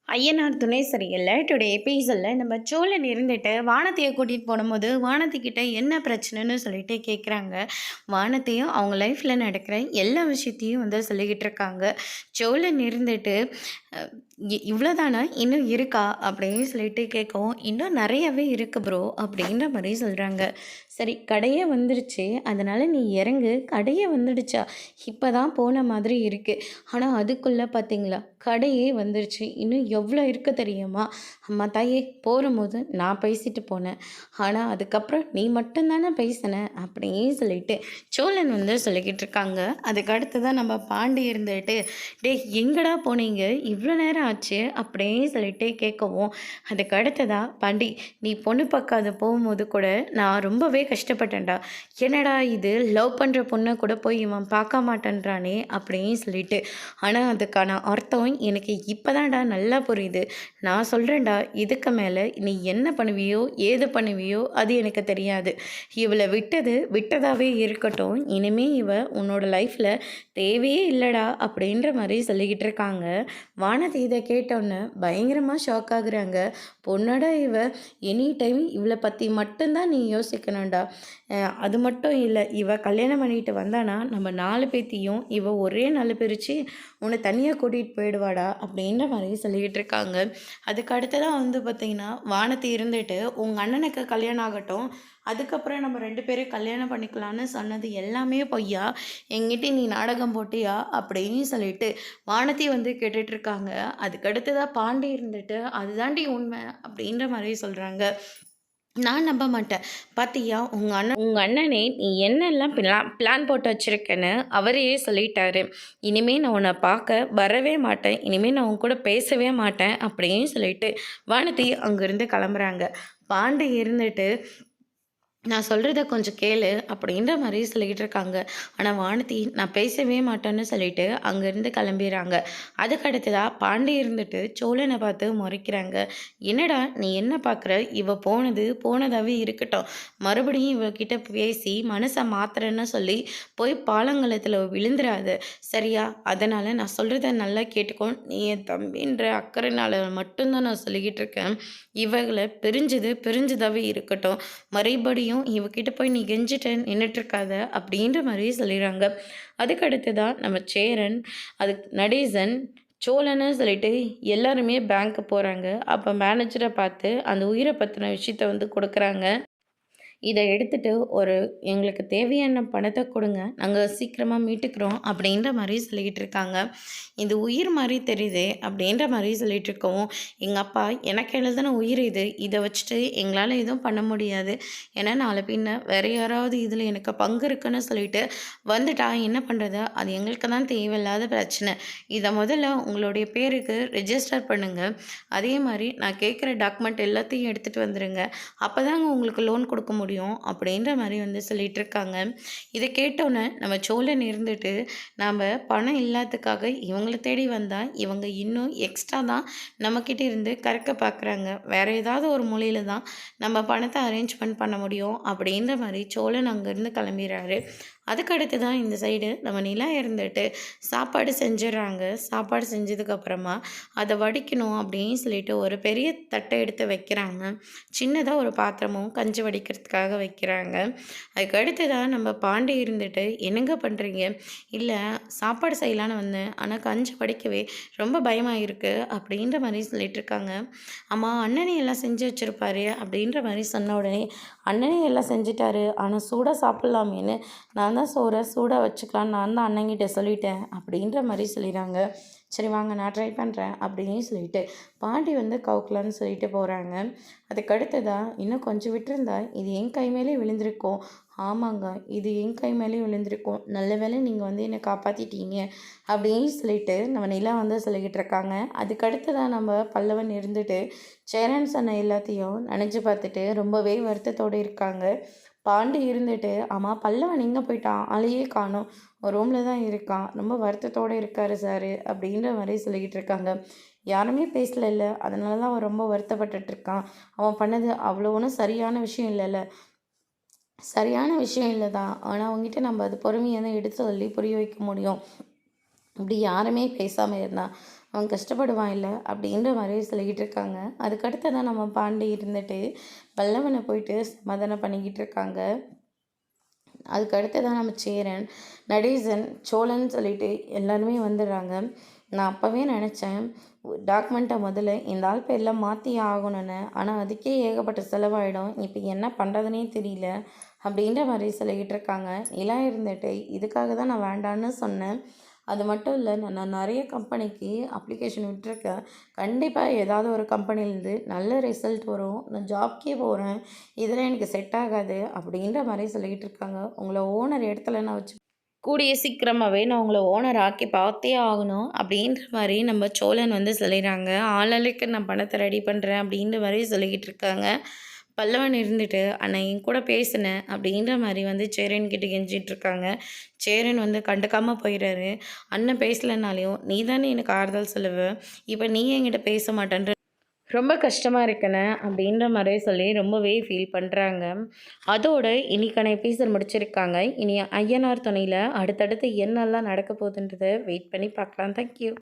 ஐயனார் துணை சரியில்லை டுடே எபிசோடில் நம்ம சோழன் இருந்துட்டு வானத்தையை கூட்டிகிட்டு போடும்போது வானத்திக்கிட்ட என்ன பிரச்சனைன்னு சொல்லிட்டு கேட்குறாங்க. வானத்தையும் அவங்க லைஃப்பில் நடக்கிற எல்லா விஷயத்தையும் சொல்லிக்கிட்டு இருக்காங்க. சோழன் இருந்துட்டு இவ்வளோதானா இன்னும் இருக்கா அப்படின்னு சொல்லிட்டு கேட்கவும், இன்னும் நிறையவே இருக்குது ப்ரோ அப்படின்ற மாதிரி சொல்கிறாங்க. சரி, கடையே வந்துருச்சு, அதனால் நீ இறங்கு, கடையே வந்துடுச்சா, இப்போ தான் போன மாதிரி இருக்குது. ஆனால் அதுக்குள்ளே பார்த்தீங்களா கடையே வந்துருச்சு, இன்னும் எவ்வளோ இருக்க தெரியுமா? அம்மா தாயே, போகும்போது நான் பேசிட்டு போனேன், ஆனால் அதுக்கப்புறம் நீ மட்டும்தானே பேசின அப்படின்னு சொல்லிட்டு சோழன் சொல்லிக்கிட்டு இருக்காங்க. அதுக்கு அடுத்து தான் நம்ம பாண்டி இருந்துட்டு, டே எங்கடா போனீங்க, இவ்வளோ நேரம் ஆச்சு அப்படின்னு சொல்லிட்டு கேட்கவும், அதுக்கு அடுத்ததா பாண்டி, நீ பொண்ணு பார்க்காத போகும்போது கூட நான் ரொம்பவே கஷ்டப்பட்டேன்டா. என்னடா இது, லவ் பண்ணுற பொண்ணை கூட போய் இவன் பார்க்க மாட்டேன்றானே அப்படின்னு சொல்லிட்டு. ஆனால் அதுக்கான அர்த்தம் எனக்கு இப்போதான்டா நல்லா புரியுது. நான் சொல்கிறேன்டா, இதுக்கு மேலே நீ என்ன பண்ணுவியோ ஏது பண்ணுவியோ அது எனக்கு தெரியாது. இவளை விட்டது விட்டதாகவே இருக்கட்டும், இனிமே இவ உன்னோட லைஃப்பில் தேவையே இல்லைடா அப்படின்ற மாதிரி சொல்லிக்கிட்டு இருக்காங்க. வானதி இதை கேட்டோன்னே பயங்கரமாக ஷாக் ஆகுறாங்க. பொண்ணோட இவ எனி டைம் இவளை பற்றி மட்டும்தான் நீ யோசிக்கணும்டா. அது மட்டும் இல்லை, இவ கல்யாணம் பண்ணிட்டு வந்தானா நம்ம 4 பேத்தையும் இவ ஒரே நாள் பிரித்து உன்னை தனியாக கூட்டிகிட்டு போயிடுவாடா அப்படின்ற மாதிரி சொல்லிக்கிட்டு இருக்காங்க. அதுக்கு அடுத்ததான் பார்த்திங்கன்னா, வானதி இருந்துட்டு உங்கள் அண்ணனுக்கு கல்யாணம் ஆகட்டும், அதுக்கப்புறம் நம்ம 2 பேரும் கல்யாணம் பண்ணிக்கலான்னு சொன்னது எல்லாமே பொய்யா, எங்கிட்ட நீ நாடகம் போட்டியா அப்படின்னு சொல்லிட்டு வானதி கேட்டுட்ருக்காங்க. அதுக்கடுத்து தான் பாண்டி இருந்துட்டு அதுதாண்டி உண்மை அப்படின்ற மாதிரி சொல்கிறாங்க. நான் நம்ப மாட்டேன். பார்த்தியா, உங்கள் அண்ணனே நீ என்னெல்லாம் பிளான் போட்டு வச்சுருக்கேன்னு அவரையே சொல்லிட்டாரு. இனிமேல் நான் உன்னை பார்க்க வரவே மாட்டேன், இனிமேல் நான் உன் கூட பேசவே மாட்டேன் அப்படின்னு சொல்லிட்டு வானதி அங்கேருந்து கிளம்புறாங்க. பாண்டி இருந்துட்டு நான் சொல்கிறத கொஞ்சம் கேளு அப்படின்ற மாதிரி சொல்லிக்கிட்டு இருக்காங்க. ஆனால் வானதி நான் பேசவே மாட்டேன்னு சொல்லிட்டு அங்கேருந்து கிளம்பிடுறாங்க. அதுக்கடுத்ததாக பாண்டி இருந்துட்டு சோழனை பார்த்து முறைக்கிறாங்க. என்னடா நீ என்ன பார்க்குற, இவ போனது போனதாகவே இருக்கட்டும், மறுபடியும் இவகிட்ட பேசி மனசை மாத்துறேன்னு சொல்லி போய் பாலங்கலத்தில் விழுந்துடாது, சரியா? அதனால் நான் சொல்கிறத நல்லா கேட்டுக்கோ. நீ என் தம்பின்ற அக்கறைனால மட்டும்தான் நான் சொல்லிக்கிட்டு இருக்கேன். இவங்களை பிரிஞ்சதாகவே இருக்கட்டும், மறுபடியும் இவகிட்ட போய் நீ கெஞ்சிட்டு நின்றுட்டுருக்காத அப்படின்ற மாதிரி சொல்லிடுறாங்க. அதுக்கடுத்து தான் நம்ம சேரன், அதுக்கு நடேசன், சோழன்னு சொல்லிட்டு எல்லாருமே பேங்க்கு போகிறாங்க. அப்போ மேனேஜரை பார்த்து அந்த உயிரை பற்றின விஷயத்த கொடுக்குறாங்க. இதை எடுத்துகிட்டு எங்களுக்கு தேவையான பணத்தை கொடுங்க, நாங்கள் சீக்கிரமாக மீட்டுக்கிறோம் அப்படின்ற மாதிரி சொல்லிக்கிட்டு இருக்காங்க. இது உயிர் மாதிரி தெரியுது அப்படின்ற மாதிரி சொல்லிகிட்டு இருக்கவும், எங்கள் அப்பா எனக்கு எழுதின உயிர் இது, இதை வச்சுட்டு எங்களால் எதுவும் பண்ண முடியாது, ஏன்னா நாளை பின்ன வேறு யாராவது இதில் எனக்கு பங்கு இருக்குன்னு சொல்லிட்டு வந்துட்டா என்ன பண்ணுறது, அது எங்களுக்கு தான் தேவையில்லாத பிரச்சனை. இதை முதல்ல உங்களுடைய பேருக்கு ரெஜிஸ்டர் பண்ணுங்கள், அதே மாதிரி நான் கேட்குற டாக்குமெண்ட் எல்லாத்தையும் எடுத்துகிட்டு வந்துடுங்க, அப்போ தாங்க உங்களுக்கு லோன் கொடுக்க முடியும் அப்படின்ற மாதிரி சொல்லிட்டு இருக்காங்க. இதை கேட்டோன்னே நம்ம சோழன் இருந்துட்டு, நாம் பணம் இல்லாததுக்காக இவங்களை தேடி வந்தால் இவங்க இன்னும் எக்ஸ்ட்ரா தான் நம்மக்கிட்ட இருந்து கறக்க பார்க்குறாங்க, வேறு ஏதாவது ஒரு மூலையில் தான் நம்ம பணத்தை அரேஞ்ச்மெண்ட் பண்ண முடியும் அப்படின்ற மாதிரி சோழன் அங்கேருந்து கிளம்பிடுறாரு. அதுக்கடுத்து தான் இந்த சைடு நம்ம நிலா இருந்துட்டு சாப்பாடு செஞ்சிடறாங்க. சாப்பாடு செஞ்சதுக்கப்புறமா அதை வடிக்கணும் அப்படின்னு சொல்லிட்டு ஒரு பெரிய தட்டை எடுத்து வைக்கிறாங்க. சின்னதாக ஒரு பாத்திரமும் கஞ்சி வடிக்கிறதுக்காக வைக்கிறாங்க. அதுக்கு அடுத்து தான் நம்ம பாண்டி இருந்துட்டு, என்னங்க பண்ணுறீங்க? இல்லை, சாப்பாடு செய்யலான்னு வந்தேன், ஆனால் கஞ்சி வடிக்கவே ரொம்ப பயமாக இருக்குது அப்படின்ற மாதிரி சொல்லிட்டு இருக்காங்க. அம்மா, அண்ணனே எல்லாம் செஞ்சு வச்சுருப்பாரு அப்படின்ற மாதிரி சொன்ன உடனே, அண்ணனே எல்லாம் செஞ்சிட்டாரு, ஆனால் சூடாக சாப்பிட்லாமேன்னு நான் தான் சூடாக வச்சுக்கலான்னு நான் தான் அண்ணங்கிட்ட சொல்லிட்டேன் அப்படின்ற மாதிரி சொல்லிடுறாங்க. சரி வாங்க, நான் ட்ரை பண்ணுறேன் அப்படின்னு சொல்லிட்டு பாண்டி கவுக்கலான்னு சொல்லிட்டு போகிறாங்க. அதுக்கு அடுத்ததாக இன்னும் கொஞ்சம் விட்டுருந்தா இது என் கை மேலே விழுந்திருக்கும். ஆமாங்க, இது என் கை மேலே விழுந்திருக்கும், நல்ல வேளை நீங்கள் என்னை காப்பாற்றிட்டீங்க அப்படின்னு சொல்லிட்டு நம்ம நிலா சொல்லிக்கிட்டு இருக்காங்க. அதுக்கு அடுத்ததாக நம்ம பல்லவன் இருந்துட்டு சேரன் சொன்ன எல்லாத்தையும் நினச்சி பார்த்துட்டு ரொம்பவே வருத்தத்தோடு இருக்காங்க. பாண்டி இருந்துட்டு, ஆமாம் பல்லவன் எங்கே போயிட்டான், ஆளையே காணோம், ஒரு ரூமில் தான் இருக்கான், ரொம்ப வருத்தத்தோடு இருக்காரு சார் அப்படின்ற மாதிரி சொல்லிக்கிட்டு இருக்காங்க. யாருமே பேசலைல்ல, அதனால தான் அவன் ரொம்ப வருத்தப்பட்டுட்ருக்கான், அவன் பண்ணது அவ்வளோ ஒன்றும் சரியான விஷயம் இல்லைல்ல. சரியான விஷயம் இல்லை தான், ஆனால் அவங்ககிட்ட நம்ம அது பொறுமையாக தான் எடுத்து சொல்லி புரிய வைக்க முடியும். இப்படி யாருமே பேசாமல் இருந்தால் அவன் கஷ்டப்படுவான் இல்லை அப்படின்ற மாதிரி சொல்லிக்கிட்டு இருக்காங்க. அதுக்கடுத்து தான் நம்ம பாண்டி இருந்துட்டு பல்லவனை போயிட்டு சமாதானம் பண்ணிக்கிட்டு இருக்காங்க. அதுக்கு அடுத்து தான் நம்ம சேரன், நடேசன், சோழன் சொல்லிட்டு எல்லாருமே வந்துடுறாங்க. நான் அப்போவே நினச்சேன் டாக்குமெண்ட்டை முதல்ல இந்த ஆள் பேரில் மாற்றியே ஆகணும்னு. ஆனால் அதுக்கே ஏகப்பட்ட செலவாயிடும். இப்போ என்ன பண்ணுறதுனே தெரியல அப்படின்ற மாதிரி சொல்லிக்கிட்டு இருக்காங்க. நிலா இருந்துட்டு இதுக்காக தான் நான் வேண்டான்னு சொன்னேன். அது மட்டும் இல்லை, நான் நிறைய கம்பெனிக்கு அப்ளிகேஷன் விட்டுருக்கேன். கண்டிப்பாக ஏதாவது ஒரு கம்பெனிலேருந்து நல்ல ரிசல்ட் வரும். நான் ஜாப்க்கே போகிறேன். இதெல்லாம் எனக்கு செட் ஆகாது அப்படின்ற மாதிரி சொல்லிக்கிட்டு இருக்காங்க. உங்களை ஓனர் இடத்துல நான் வச்சு கூடிய சீக்கிரமாகவே நான் உங்களை ஓனர் ஆக்கி பார்த்தே ஆகணும் அப்படின்ற மாதிரி நம்ம சோழன் வந்து சொல்லிடுறாங்க. ஆளாளுக்கு நான் பணத்தை ரெடி பண்ணுறேன் அப்படின்ற மாதிரி சொல்லிக்கிட்டு இருக்காங்க. பல்லவன் இருந்துட்டு அண்ணா என் கூட பேசினேன் அப்படின்ற மாதிரி வந்து சேரன் கிட்ட கெஞ்சிட்டு இருக்காங்க. சேரன் வந்து கண்டுக்காமல் போயிடுறாரு. அண்ணன் பேசலைனாலையும் நீ தானே எனக்கு ஆறுதல் சொல்லுவ, இப்போ நீ என்கிட்ட பேச மாட்டேன்ற ரொம்ப கஷ்டமாக இருக்கண்ணே அப்படின்ற மாதிரி சொல்லி ரொம்பவே ஃபீல் பண்ணுறாங்க. அதோட இன்னைக்கான எபிசோட் முடிச்சிருக்காங்க. இனி ஐயனார் துணையில் அடுத்தடுத்து என்னெல்லாம் நடக்க போகுதுன்றதை வெயிட் பண்ணி பார்க்கலாம். தேங்க்யூ.